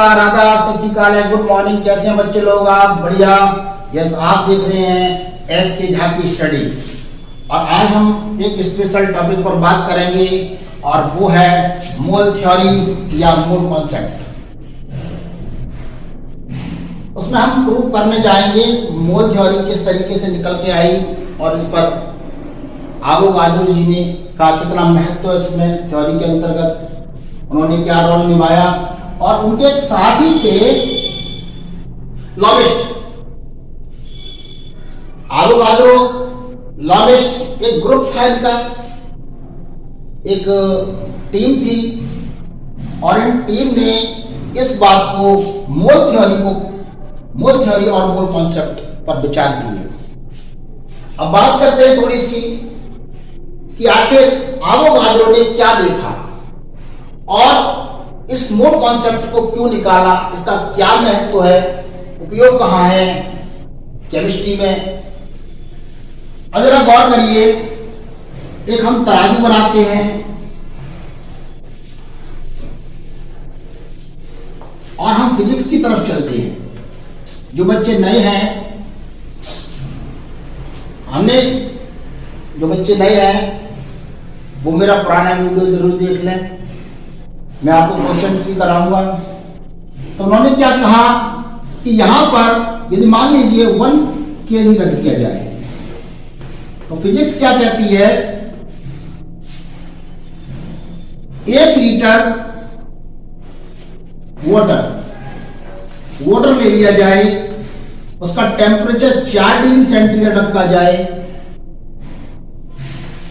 नमस्कार, आदाब, सत श्री अकाल, गुड मॉर्निंग। कैसे हैं बच्चे लोग? आप बढ़िया? यस, आप देख रहे हैं एस के झा की स्टडी। और आज हम एक स्पेशल टॉपिक पर बात करेंगे और वो है मोल थ्योरी या मोल कॉन्सेप्ट। उसमें हम प्रूव करने जाएंगे मोल थ्योरी किस तरीके से निकल के आई और इस पर एवोगाड्रो जी ने का कितना महत्व है इसमें थ्योरी के अंतर्गत, उन्होंने क्या रोल निभाया और उनके साथी थे लॉबिस्ट। एवोगाड्रो, लॉबिस्ट एक ग्रुप था इनका, एक टीम थी और इन टीम ने इस बात को मोल थ्योरी और मोल कॉन्सेप्ट पर विचार किया। अब बात करते हैं थोड़ी सी कि आखिर एवोगाड्रो ने क्या देखा और इस मोल कॉन्सेप्ट को क्यों निकाला, इसका क्या महत्व है, उपयोग कहां है केमिस्ट्री में। अब जरा गौर करिए, एक हम तराजू बनाते हैं और हम फिजिक्स की तरफ चलते हैं। जो बच्चे नए हैं, जो बच्चे नए हैं वो मेरा पुराना वीडियो जरूर देख लें, मैं आपको क्वेश्चन भी कराऊंगा। तो उन्होंने क्या कहा कि यहां पर यदि मान लीजिए 1 kg रख दिया जाए तो फिजिक्स क्या कहती है, 1 लीटर वाटर ले लिया जाए, उसका टेम्परेचर 4 डिग्री सेंटीग्रेड रखा जाए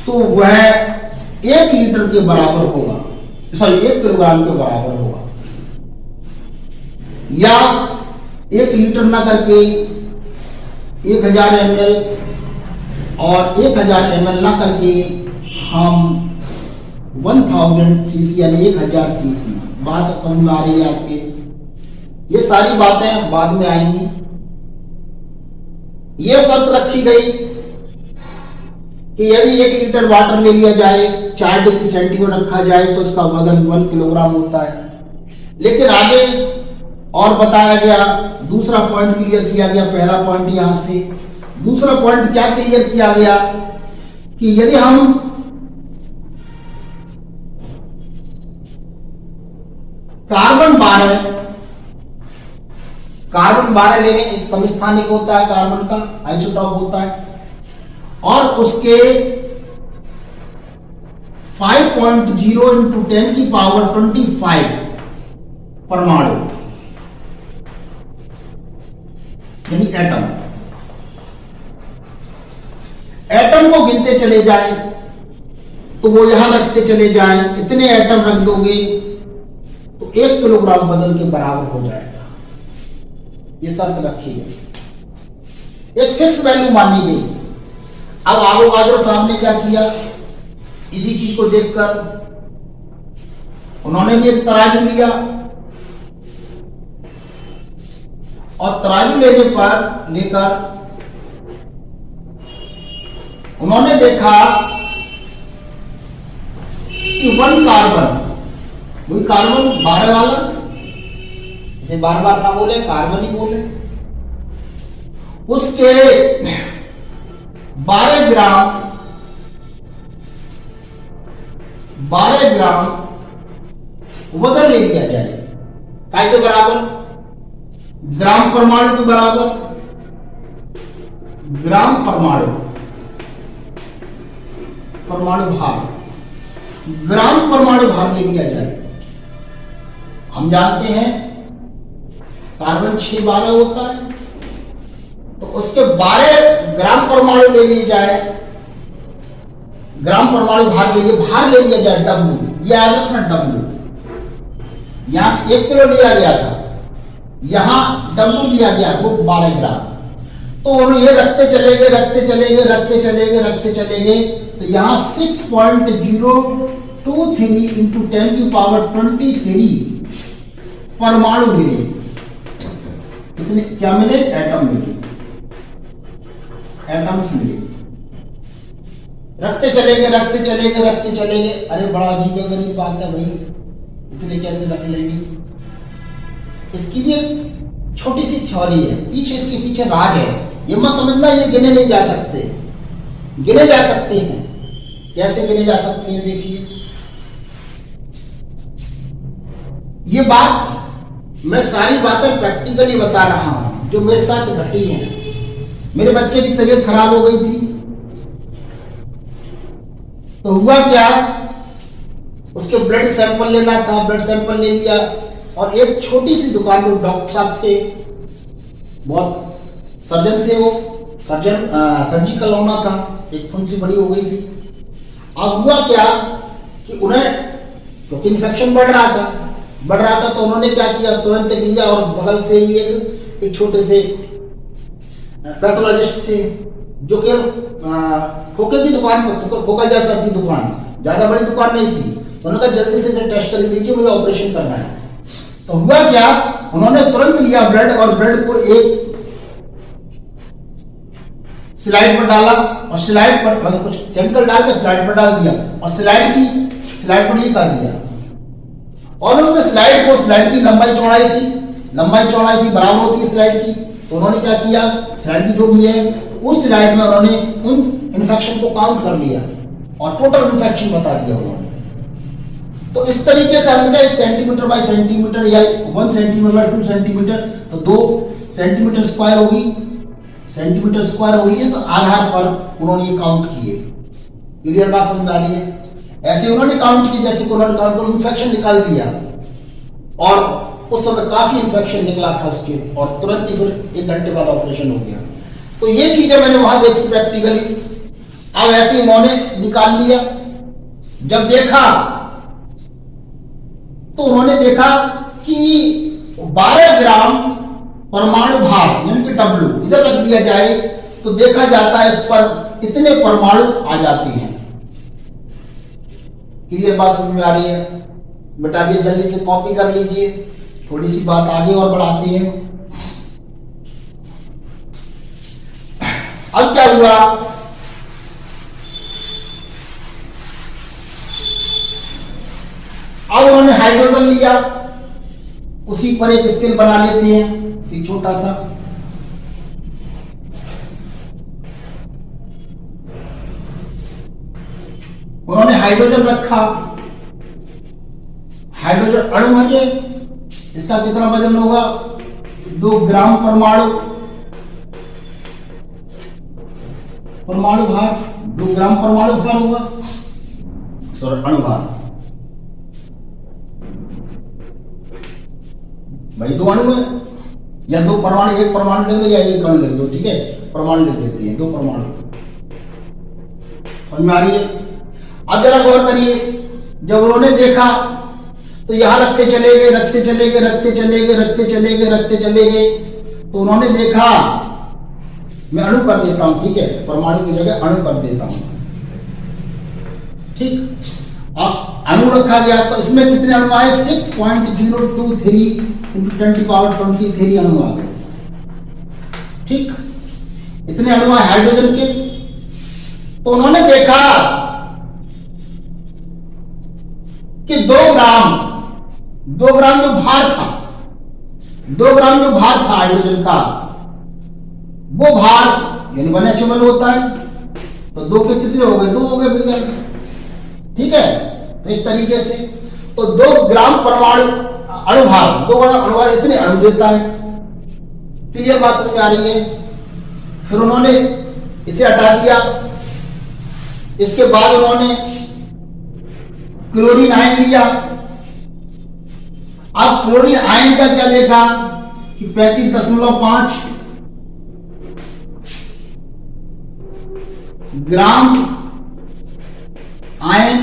तो वह 1 लीटर के बराबर होगा, सॉरी 1 किलोग्राम के बराबर होगा। या 1 लीटर ना करके 1000 ml और 1000 ml ना करके हम 1000 cc यानी 1000 cc। बात समझ में आ रही है आपके? ये सारी बातें बाद में आएंगी। ये शर्त रखी गई कि यदि 1 लीटर वाटर ले लिया जाए, 4 डिग्री सेंटीग्रेड रखा जाए तो इसका वजन 1 किलोग्राम होता है। लेकिन आगे और बताया गया, दूसरा पॉइंट क्लियर किया गया। पहला पॉइंट यहां से, दूसरा पॉइंट क्या क्लियर किया गया कि यदि हम कार्बन 12 लेने, एक समस्थानिक होता है कार्बन का, आइसोटॉप होता है, और उसके 5.0 इंटू 10 की पावर 25 परमाणु यानी एटम को गिनते चले जाए तो वो यहां रखते चले जाए, इतने एटम रख दोगे तो 1 किलोग्राम वजन के बराबर हो जाएगा। ये शर्त रखी गई, एक फिक्स वैल्यू मानी गई। अब एवोगाड्रो साहब ने क्या किया, इसी चीज को देखकर उन्होंने भी एक तराजू लिया और तराजू लेकर उन्होंने देखा कि 1 कार्बन, वही कार्बन 12 वाला, इसे बार बार ना बोले, कार्बन ही बोले, उसके 12 ग्राम वजन ले लिया जाए, काय के बराबर, ग्राम परमाणु के बराबर, ग्राम परमाणु भार, ग्राम परमाणु भार ले लिया जाए। हम जानते हैं कार्बन 612 होता है, तो उसके 12 ग्राम परमाणु ले लिए जाए, ग्राम परमाणु भार ले लिया जाए W, ये याद रखना W। यहां 1 किलो लिया गया था, यहां W लिया गया वो 12 ग्राम। तो उन्होंने ये रखते चले गए तो यहां 6.023 इंटू 10 की पावर 23 परमाणु मिले। कितने क्या मिले? एटम मिले, एटम्स मिले। रखते चले गए। अरे बड़ा अजीब गरीब बात है भाई, इतने कैसे रख लेंगे? इसकी भी एक छोटी सी थ्योरी है, पीछे इसके पीछे राज है। ये मत समझना ये गिने नहीं जा सकते, गिने जा सकते हैं। कैसे गिने जा सकते हैं? देखिए, ये बात मैं सारी बातें प्रैक्टिकली बता रहा हूं जो मेरे साथ घटी हैं। मेरे बच्चे की तबीयत खराब हो गई थी, तो हुआ क्या, उसके ब्लड सैंपल लेना था, ब्लड सैंपल ले लिया और एक छोटी सी दुकान में डॉक्टर साहब थे, बहुत सर्जन थे वो, सर्जिकल होना था, एक फुंसी बड़ी हो गई थी। अब हुआ क्या कि उन्हें क्योंकि इन्फेक्शन बढ़ रहा था तो उन्होंने क्या किया, तुरंत लिया और बगल से ही एक छोटे से पैथोलॉजिस्ट थे जो कि खोखे की दुकान पर, खोखा जैसा थी दुकान, ज्यादा बड़ी दुकान नहीं थी, तो उन्होंने कहा जल्दी से टेस्ट कर दीजिए, मुझे ऑपरेशन करना है। तो हुआ क्या, उन्होंने तुरंत लिया ब्लड और ब्लड को एक स्लाइड पर डाला और स्लाइड पर कुछ केमिकल डाल के स्लाइड पर डाल दिया और स्लाइड पर ये कर दिया। और उसमें स्लाइड की लंबाई चौड़ाई थी बराबर होती है स्लाइड की। तो उन्होंने क्या किया, स्लाइड की जो भी है उस स्लाइड में उन्होंने उन इन्फेक्शन को काउंट कर लिया और टोटल इन्फेक्शन बता दिया उन्होंने। तो इस तरीके से हमने 1 सेंटीमीटर बाय सेंटीमीटर या 1 सेंटीमीटर बाय 2 सेंटीमीटर, तो 2 सेंटीमीटर स्क्वायर होगी, इस आधार पर उन्होंने ये काउंट किए। क्लियर बात समझ आ रही है? ऐसे उन्होंने काउंट की जैसे उन्होंने काउंट इन्फेक्शन निकाल दिया और उस समय काफी इन्फेक्शन निकला था उसके, और तुरंत ही फिर 1 घंटे बाद ऑपरेशन हो गया। तो ये चीजें मैंने वहां देखी प्रैक्टिकली। अब ऐसे उन्होंने निकाल लिया, जब देखा तो उन्होंने देखा कि 12 ग्राम परमाणु भार यानी कि W इधर रख दिया जाए तो देखा जाता है इस पर इतने परमाणु आ जाते हैं। क्लियर बात समझ में आ रही है? बता दिए, जल्दी से कॉपी कर लीजिए, थोड़ी सी बात आगे और बढ़ाते हैं। अब क्या हुआ, अब उन्होंने हाइड्रोजन लिया, उसी पर एक स्केल बना लेते हैं, एक छोटा सा, उन्होंने हाइड्रोजन रखा, हाइड्रोजन अणु है, इसका कितना वजन होगा, 2 ग्राम परमाणु भार, 2 ग्राम परमाणु भार होगा, सॉरी अणु भार। भाई 2 अणु है या 2 परमाणु, 1 परमाणु लिख दो या 1 अणु लिख दो, ठीक है, परमाणु लिख देते हैं, 2 परमाणु। समझ में आ रही है? अब जरा गौर करिए, जब उन्होंने देखा तो यहां रखते चले गए, तो उन्होंने देखा, मैं अणु कर देता हूं, ठीक है, परमाणु की जगह अणु कर देता हूं, ठीक। अणु रखा गया तो इसमें कितने अणु आए, 6.023 × 10⁻23 अणु आ गए, ठीक, इतने अणु आए हाइड्रोजन के। तो उन्होंने देखा कि 2 ग्राम जो भार था, 2 ग्राम जो भार था हाइड्रोजन का, वो भार यानी 1H1 होता है, तो 2 के कितने हो गए, 2 हो गए भैया, ठीक है। तो इस तरीके से तो 2 ग्राम परमाणु अणुभार, 2 ग्राम अणुभार इतने अणु देता है। क्लियर बात समझ में आ रही है? फिर उन्होंने इसे हटा दिया, इसके बाद उन्होंने क्लोरीन आयन लिया। अब क्लोरीन आयन का क्या देखा कि 35.5 ग्राम आयन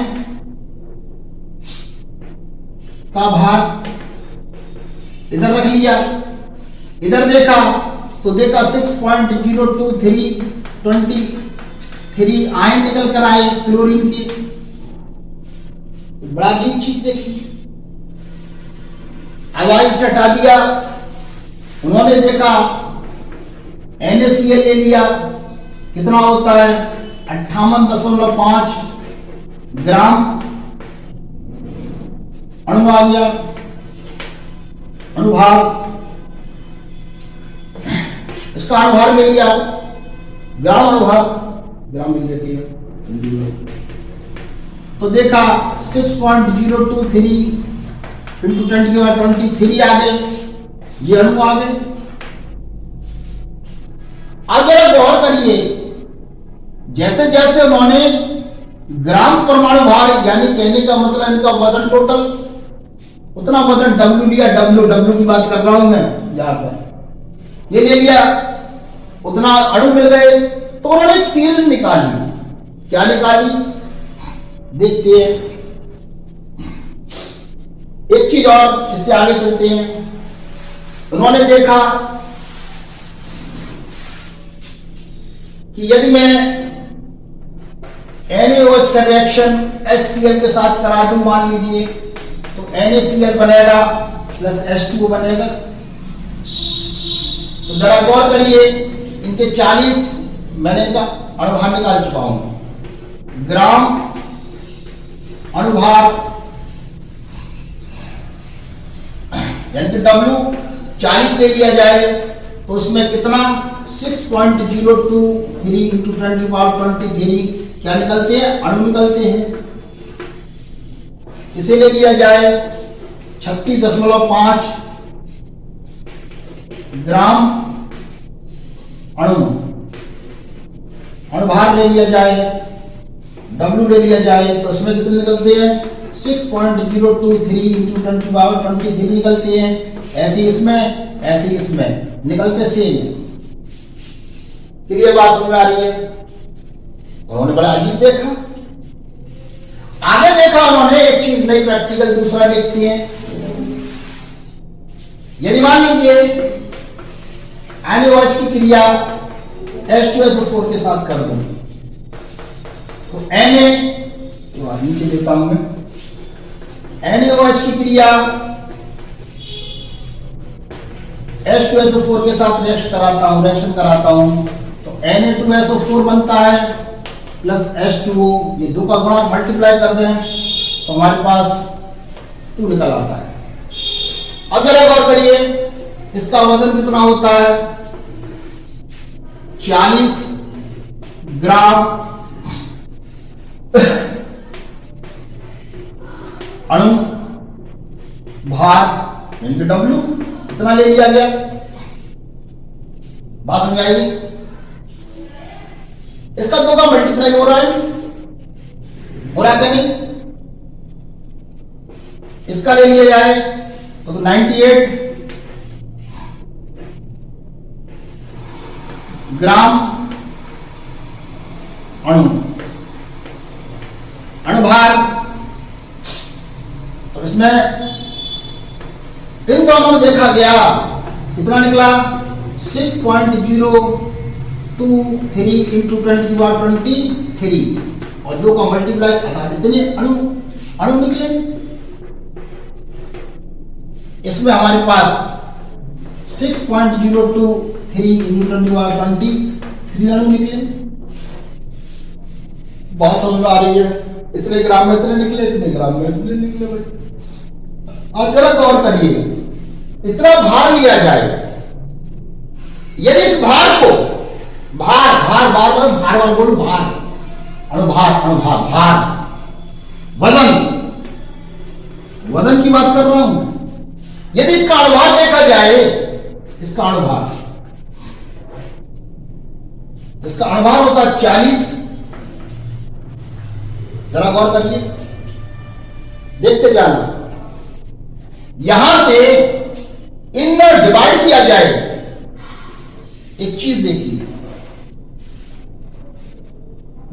का भार इधर रख लिया, इधर देखा तो देखा 6.023 आयन निकल कर आए क्लोरीन के। बड़ा अजीब चीज देखी। अब से हटा दिया, उन्होंने देखा NaCl ले लिया, कितना होता है 58.5 ग्राम अणु आ गया, अणुभार। इसका अनुभार ले लिया, ग्राम अनुभार, ग्राम लिख देती है हिंदी में। तो देखा 6.023 इंटू 10 की पावर 23 आ गए, ये अणु आ गए। अब जरा गौर करिए, जैसे जैसे उन्होंने ग्राम परमाणु भार, यानी कहने का मतलब इनका वजन टोटल, उतना वजन W लिया, W की बात कर रहा हूं मैं यहां पर, ये ले लिया, उतना अणु मिल गए। तो उन्होंने एक सीरीज निकाली। क्या निकाली देखते हैं। एक चीज और, इससे आगे चलते हैं। उन्होंने देखा कि यदि मैं NaOH का रिएक्शन HCl के साथ करा दूं, मान लीजिए, तो NaCl बनेगा प्लस H2O बनेगा। तो जरा गौर करिए, इनके 40 मैंने इनका अणुभार निकाल चुका हूं। ग्राम अणुभार यानी कि W 40 ले लिया जाए तो उसमें कितना 6.023 इंटू 10 की पावर 23 क्या निकलते हैं, अणु निकलते हैं। इसे ले लिया जाए 36.5 ग्राम अणु, अणुभार ले लिया जाए, W ले लिया जाए तो उसमें कितने निकलते हैं 6.023 इंटू 10 की पावर 23 निकलते हैं। ऐसे इसमें, ऐसे इसमें निकलते सेम है। ये बात समझ में आ रही है। उन्होंने बड़ा अजीब देखा। आगे देखा उन्होंने एक चीज नई प्रैक्टिकल, दूसरा देखती है। यदि मान लीजिए NaOH की क्रिया H2SO4 के साथ कर दूं तो Na, तो नीचे देता हूं मैं, NaOH की क्रिया H2SO4 के साथ रिएक्शन कराता हूं तो Na2SO4 बनता है प्लस H2O, ये दो का गुणा मल्टीप्लाई कर दें तो हमारे पास 2 निकल आता है। अब जरा गौर करिए, इसका वजन कितना होता है 40 ग्राम अणु भार यानी कि W इतना ले लिया गया। बात समझ आई। इसका 2 का मल्टीप्लाई हो रहा है, क्या नहीं। इसका ले लिया जाए तो 98 ग्राम अणुभार। तो इसमें इन दोनों में देखा गया कितना निकला 6.023 इंटू 10 की पावर 23 और 2 का मल्टीप्लाई, अर्थात इतने अणु निकले। इसमें हमारे पास 6.023 इंटू 10 की पावर 23 अणु निकले। बहुत समझ में आ रही है। इतने ग्राम में इतने निकले, इतने ग्राम में इतने निकले भाई। अब जरा गौर करिए, इतना भार लिया जाए, यदि इस भार को भार बोलू, भार अणुभार भार वजन की बात कर रहा हूं। यदि इसका अणुभार देखा जाए, इसका अणुभार होता है 40। जरा गौर करिए, देखते जाना। यहां से इन डिवाइड किया जाए, एक चीज देखिए,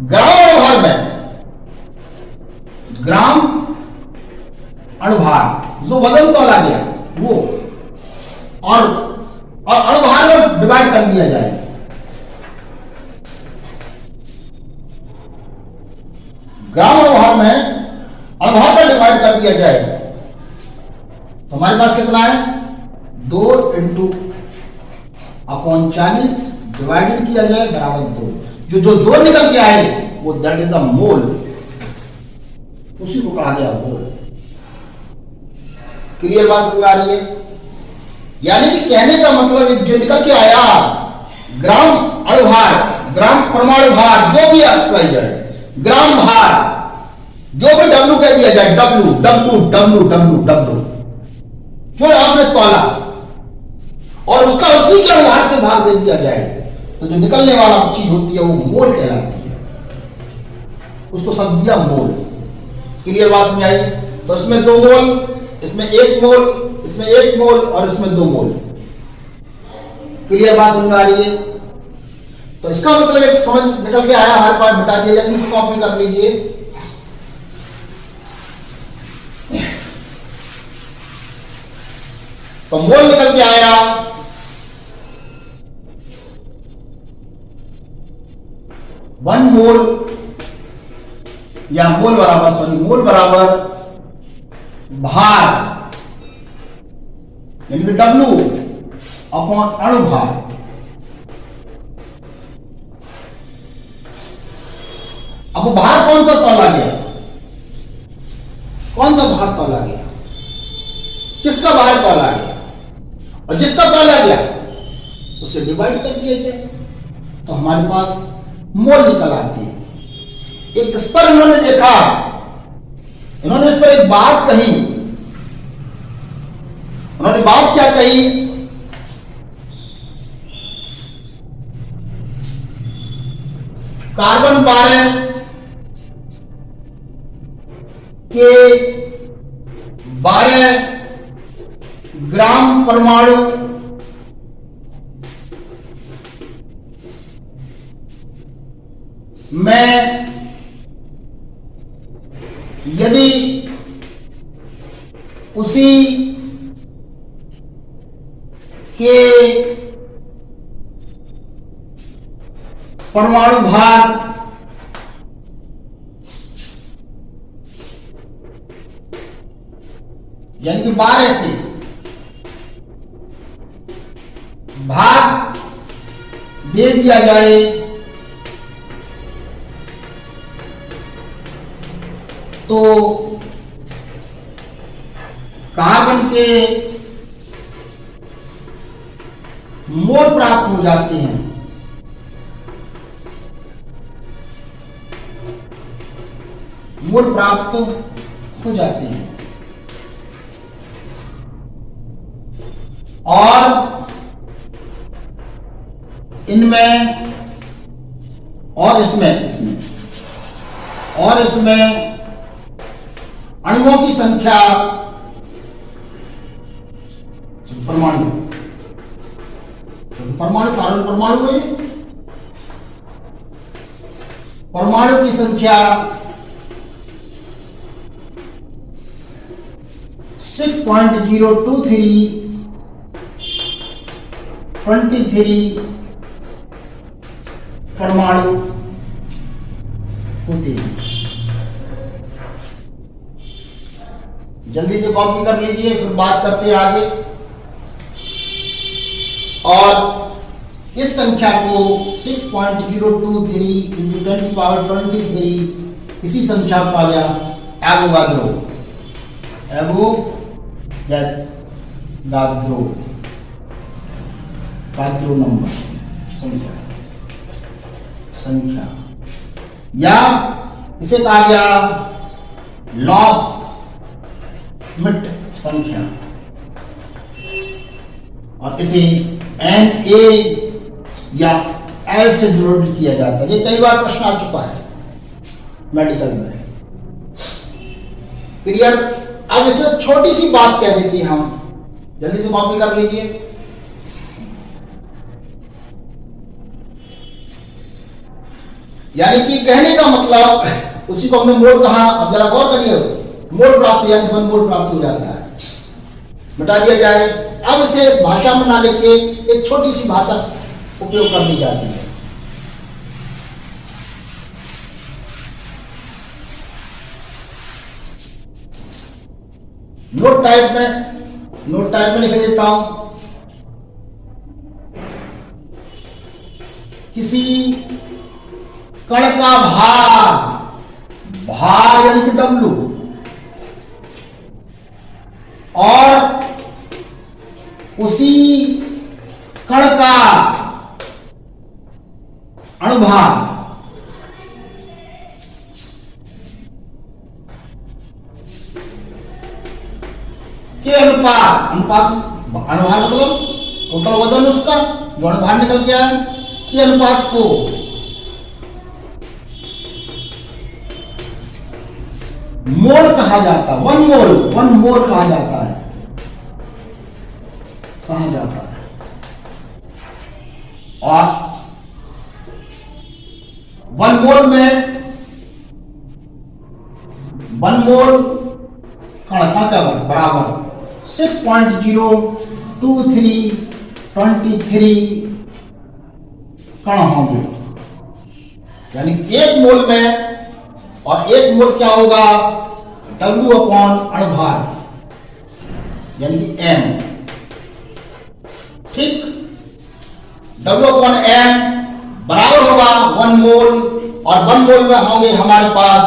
ग्राम अणुभार में ग्राम अणुभार जो वजन तोला गया वो, और अणुभार में डिवाइड कर दिया जाए। ग्राम अणुभार में अणुभार में डिवाइड कर दिया जाए तो हमारे पास कितना है 2 इंटू अपॉन 40 डिवाइडेड किया जाए बराबर 2। जो 2 निकल के आए वो दैट इज अ मोल, उसी को कहा गया मोल। क्लियर बात समझ आ रही है। यानी कि कहने का मतलब जो निकल के आया ग्राम अणुभार, ग्राम परमाणु भार, जो भी XYZ, ग्राम भार, जो भी W कह दिया जाए, W W W W W, जो आपने तौला और उसका उसी के अनुभार से भाग दे दिया जाए तो जो निकलने वाला चीज होती है वो मोल कहलाती है। उसको सब दिया मोल। क्लियर बात समझ आई? तो इसमें 2 मोल, इसमें 1 मोल, इसमें 1 मोल और इसमें 2 मोल। क्लियर बात समझ में आ रही है? तो इसका मतलब एक समझ निकल के आया हमारे पास, मिटा दिया, जल्दी से कॉपी कर लीजिए। तो मोल निकल के आया 1 मोल, या मोल बराबर भार यानी कि W अपॉन अणुभार। अब भार कौन सा तौला गया? कौन सा भार तौला गया? किसका भार तौला गया? और जिसका तौला गया उसे डिवाइड कर दिया जाए तो हमारे पास मोल निकल आती है। एक इस पर इन्होंने देखा, इन्होंने इस पर एक बात कही। उन्होंने बात क्या कही? कार्बन 12 के 12 ग्राम परमाणु में यदि उसी के परमाणु भार यानी कि 12 से भाग दे दिया जाए तो कार्बन के मोल प्राप्त हो जाते हैं। मोल प्राप्त हो जाते हैं और इनमें और इसमें और इसमें अणुओं की संख्या, परमाणु कार्बन परमाणु है, परमाणु की संख्या 6.023 23 परमाणु होते हैं। जल्दी से कॉपी कर लीजिए, फिर बात करते हैं आगे। और इस संख्या को 6.023 × 10⁻23 इसी संख्या को आ गया एवोगाद्रो नंबर, संख्या या इसे कहा गया लॉस मिट संख्या, और इसे Na या L से डिनोट किया जाता है। ये कई बार प्रश्न आ चुका है मेडिकल में। क्लियर? अब इसमें छोटी सी बात कह देते हैं हम, जल्दी से कॉपी कर लीजिए। यानी कि कहने का मतलब, उसी को हमने मोल कहा। अब जरा गौर करिए, मोल प्राप्त यानी 1 मोल प्राप्त हो जाता है, मिटा दिया जाए। अब इसे इस भाषा में ना लेके एक छोटी सी भाषा उपयोग कर ली जाती है। नोट टाइप में लिख देता हूं, किसी कण का भार यानी कि W और उसी कण का अणुभार के अनुपात, अणुभार मतलब टोटल वजन उसका जो अणुभार निकल के आया, के अनुपात को मोल कहा जाता है। वन मोल कहा जाता है, और वन मोल कण का बराबर 6.02323 कण होंगे। यानी एक मोल में, और एक मोल क्या होगा, W अपॉन अणुभार यानी कि M, ठीक। W अपॉन M बराबर होगा 1 मोल, और 1 मोल में होंगे हमारे पास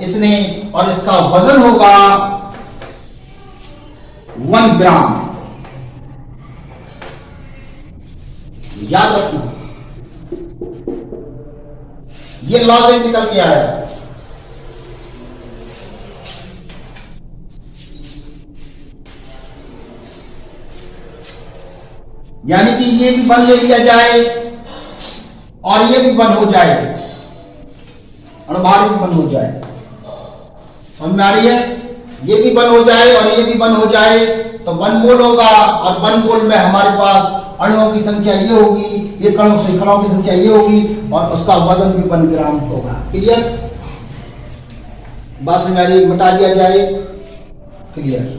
इतने, और इसका वजन होगा 1 ग्राम। याद रखना, ये लॉजिक निकल के आया। यानी कि ये भी बन ले लिया जाए और ये भी बन हो जाए, अणुभार भी बन हो जाए। समझ में आ रही है? ये भी बन हो जाए और ये भी बन हो जाए तो 1 मोल होगा, और 1 मोल में हमारे पास अणुओं की संख्या ये होगी, ये श्रृंखलाओं की संख्या ये होगी, और उसका वजन भी 1 ग्राम होगा। क्लियर? बात समझ आ रही है? मिटा दिया जाए। क्लियर?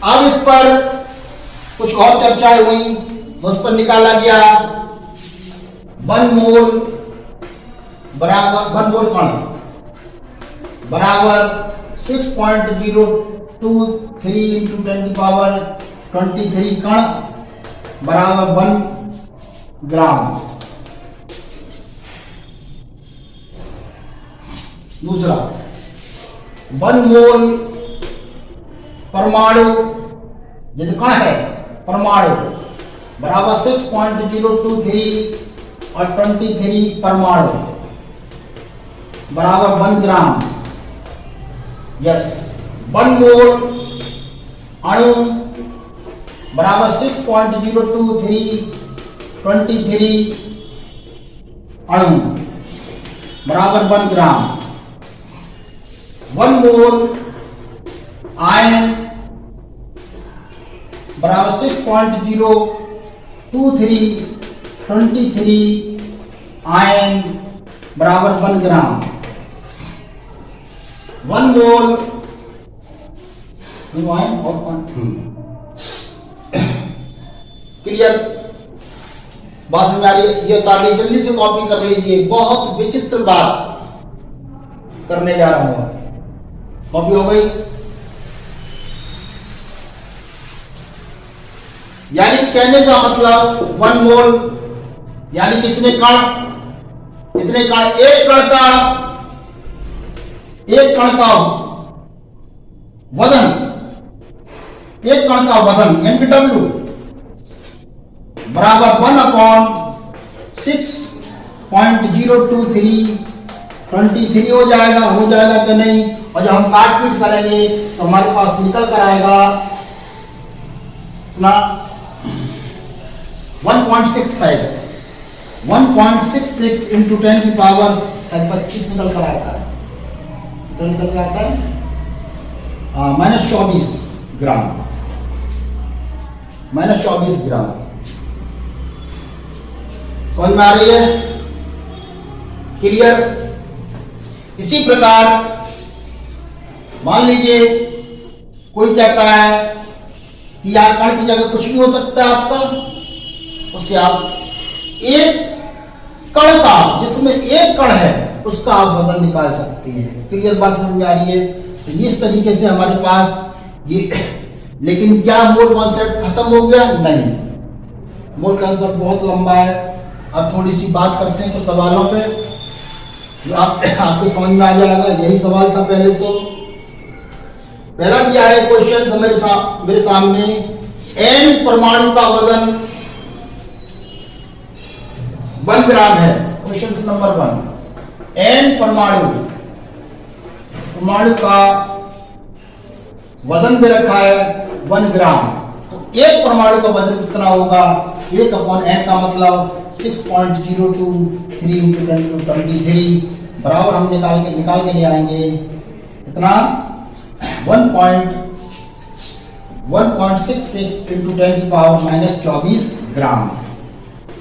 अब इस पर कुछ और चर्चाएं हुई, उस पर निकाला गया 1 मोल बराबर 1 मोल कण बराबर 6.023 इंटू 10⁻23 कण बराबर 1 ग्राम। दूसरा 1 मोल परमाणु, यदि कण है परमाणु बराबर 6.023 और 23 परमाणु बराबर 1 ग्राम। यस, 1 मोल अणु बराबर 6.023 23 अणु बराबर 1 ग्राम। 1 मोल आयन बराबर 6.023 23 आयन बराबर 1 ग्राम। 1 मोल आयन और क्लियर? बात समझ आ रही है? ये उतार लीजिए, जल्दी से कॉपी कर लीजिए, बहुत विचित्र बात करने जा रहा हूं। कॉपी हो गई? यानी कहने का मतलब 1 मोल यानी कितने कण, एक कण का वजन, यानी कि W बराबर 1/6.023 23 हो जाएगा कि नहीं? और जब हम काट पीट करेंगे तो हमारे पास निकल कर आएगा ना 1.6 शायद 1.66 इंटू 10⁻25 निकल कर आता है। तो निकल कर आता है -24 ग्राम। समझ में आ रही है? क्लियर? इसी प्रकार मान लीजिए कोई कहता है कि यार कण की जगह कुछ भी हो सकता है आपका, उससे आप एक कण का, जिसमें एक कण है उसका आप वजन निकाल सकते हैं। क्लियर बात समझ में आ रही है? तो इस तरीके से हमारे पास ये, लेकिन क्या मोल कॉन्सेप्ट खत्म हो गया? नहीं, मोल कॉन्सेप्ट बहुत लंबा है। अब थोड़ी सी बात करते हैं कुछ सवालों पे, जो आपको समझ में आ जाएगा। यही सवाल था पहले। तो पहला दिया है क्वेश्चन मेरे सामने एन परमाणु का वजन 1 ग्राम है। क्वेश्चन नंबर 1, एन परमाणु का वजन दे रखा है 1 ग्राम। तो एक परमाणु का वजन कितना होगा? 1/n का मतलब 6.023 × 10⁻23 बराबर हम निकाल के ले आएंगे कितना? 1.66 × 10⁻24 ग्राम।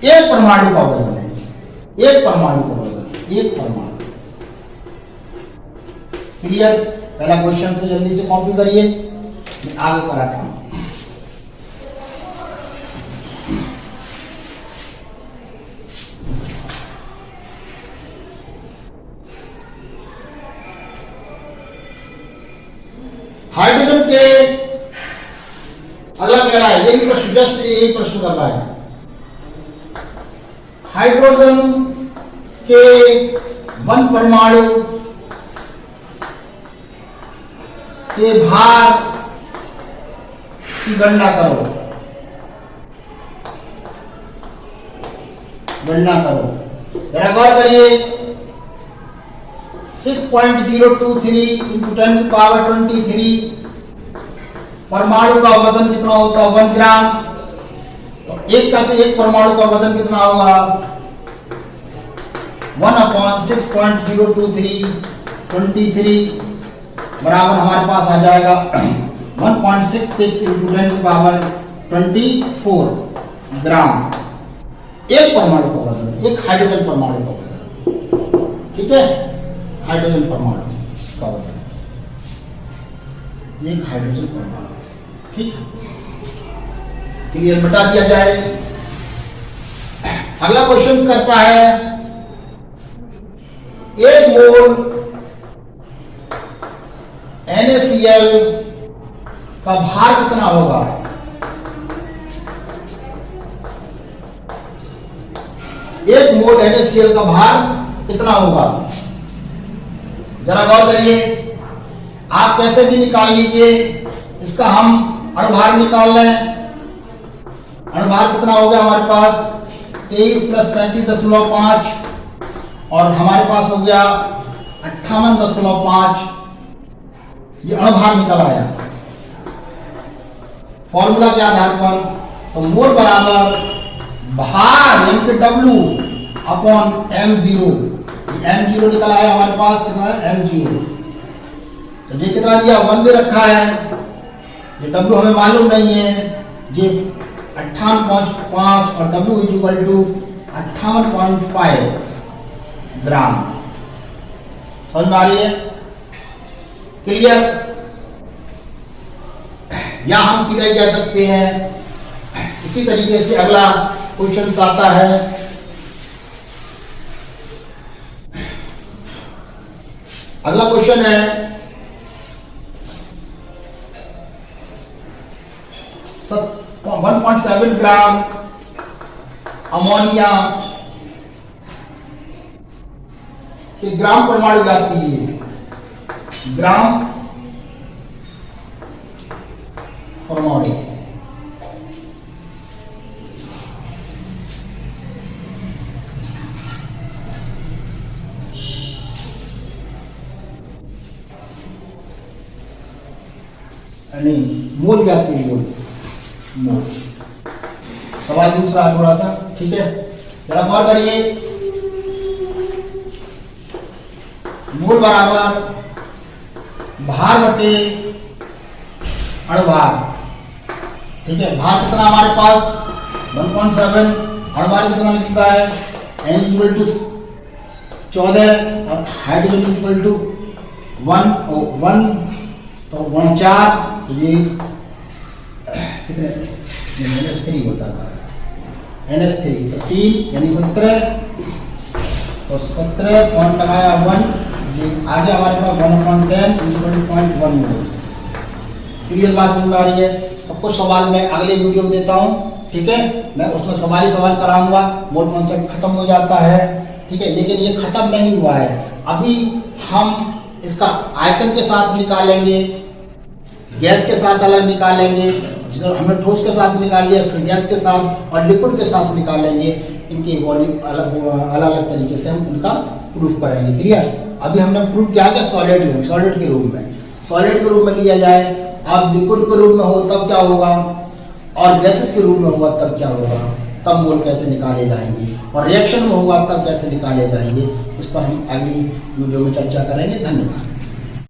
एक परमाणु का वजन है, एक परमाणु का वजन, एक परमाणु। क्लियर? पहला क्वेश्चन से जल्दी से कॉपी करिए, मैं आगे कराता हूं। हाइड्रोजन के अगला कह रहा है, यही प्रश्न, जस्ट यही प्रश्न कर रहा है। हाइड्रोजन के 1 परमाणु के भार की गणना करो, गणना करो। जरा गौर करिए, 6.023 × 10⁻23 परमाणु का वजन कितना होता है? 1 ग्राम। तो एक परमाणु का वजन कितना होगा? 1/6.023 बराबर हमारे पास आ जाएगा 1.66 × 10⁻24 ग्राम। एक परमाणु का वजन, एक हाइड्रोजन परमाणु का वजन, ठीक है? हाइड्रोजन परमाणु का वजन, एक हाइड्रोजन परमाणु, ठीक। क्लियर? बता दिया जाए। अगला क्वेश्चन करता है, 1 मोल NaCl का भार कितना होगा? एक मोल NaCl का भार कितना होगा? जरा गौर करिए, आप कैसे भी निकाल लीजिए, इसका हम अणुभार निकाल लें। अणुभार कितना हो गया हमारे पास? 23 + 35.5 और हमारे पास हो गया 58.5। ये अणुभार निकल आया फॉर्मूला के आधार पर। तो मोल बराबर भार यानी कि W/m0। m0 निकल आया हमारे पास, कितना है? m0। तो ये कितना दिया? 1 दे रखा है। ये W हमें मालूम नहीं है, ये 58.5 और W = 58.5 ग्राम। समझ में आ रही है? क्लियर? या हम सीधा ही कह सकते हैं, इसी तरीके से अगला क्वेश्चन आता है। अगला क्वेश्चन है 1.7 ग्राम अमोनिया के ग्राम परमाणु ज्ञात कीजिए। ग्राम परमाणु, नहीं मोल ज्ञात कीजिए। मोल सवाल दूसरा थोड़ा सा, ठीक है? जरा गौर करिए, मोल बराबर भार बटे अणुभार, ठीक है? भार कितना हमारे पास? 1.7। अणुभार कितना लिखता है? N = 14 और हाइड्रोजन = 1 तो 4। तो ये कितने? NH3 होता था, NH3 तो 3 यानी 17। तो 17 पॉइंट लगाया 1, ये आगे हमारे पास 1/10 = 0.1 मोल। क्लियर बात समझ में आ रही है? तो कुछ सवाल मैं अगले वीडियो में देता हूं, ठीक है? मैं उसमें सवाल कराऊंगा, मोल कॉन्सेप्ट खत्म हो जाता है, ठीक है? लेकिन ये खत्म नहीं हुआ है, अभी हम इसका आयतन के साथ निकालेंगे, गैस के साथ अलग निकालेंगे, जैसे हमने ठोस के साथ निकाल लिया, फिर गैस के साथ और लिक्विड के साथ निकालेंगे, इनकी वॉल्यूम अलग अलग तरीके से हम इनका प्रूफ करेंगे। क्लियर? अभी हमने प्रूफ किया है सॉलिड में, सॉलिड के रूप में, सॉलिड के रूप में लिया जाए, अब लिक्विड के रूप में हो तब क्या होगा, और गैसेस के रूप में होगा तब क्या होगा, तब मोल कैसे निकाले जाएंगे, और रिएक्शन में होगा तब कैसे निकाले जाएंगे, इस पर हम अगली वीडियो में चर्चा करेंगे। धन्यवाद।